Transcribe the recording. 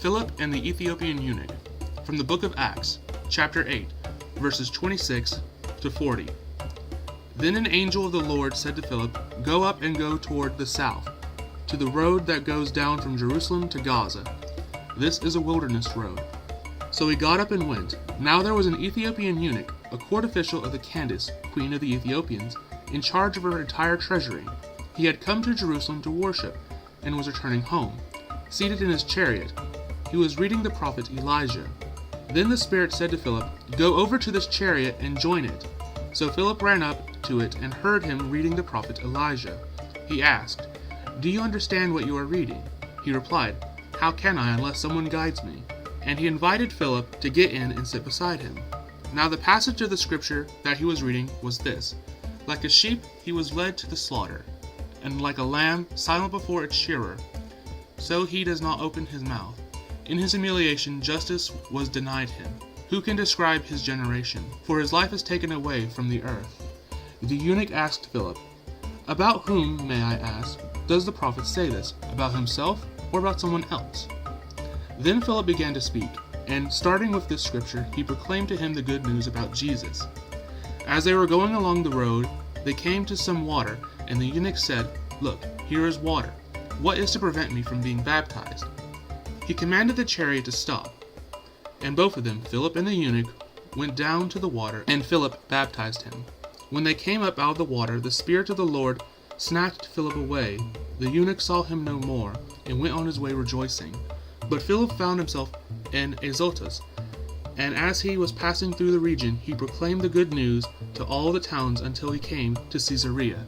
Philip and the Ethiopian Eunuch, from the Book of Acts, chapter 8, verses 26 to 40. Then an angel of the Lord said to Philip, "Go up and go toward the south, to the road that goes down from Jerusalem to Gaza. This is a wilderness road." So he got up and went. Now there was an Ethiopian eunuch, a court official of the Candice, Queen of the Ethiopians, in charge of her entire treasury. He had come to Jerusalem to worship, and was returning home. Seated in his chariot, he was reading the prophet Elijah. Then the Spirit said to Philip, "Go over to this chariot and join it." So Philip ran up to it and heard him reading the prophet Elijah. He asked, "Do you understand what you are reading?" He replied, "How can I unless someone guides me?" And he invited Philip to get in and sit beside him. Now the passage of the scripture that he was reading was this: "Like a sheep he was led to the slaughter, and like a lamb silent before its shearer, so he does not open his mouth. In his humiliation justice was denied him. Who can describe his generation? For his life is taken away from the earth." The eunuch asked Philip, "About whom, may I ask, does the prophet say this? About himself or about someone else?" Then Philip began to speak, and starting with this scripture, he proclaimed to him the good news about Jesus. As they were going along the road, they came to some water, and the eunuch said, "Look, here is water. What is to prevent me from being baptized?" He commanded the chariot to stop, and both of them, Philip and the eunuch, went down to the water, and Philip baptized him. When they came up out of the water, the Spirit of the Lord snatched Philip away. The eunuch saw him no more, and went on his way rejoicing. But Philip found himself in Azotus, and as he was passing through the region, he proclaimed the good news to all the towns until he came to Caesarea.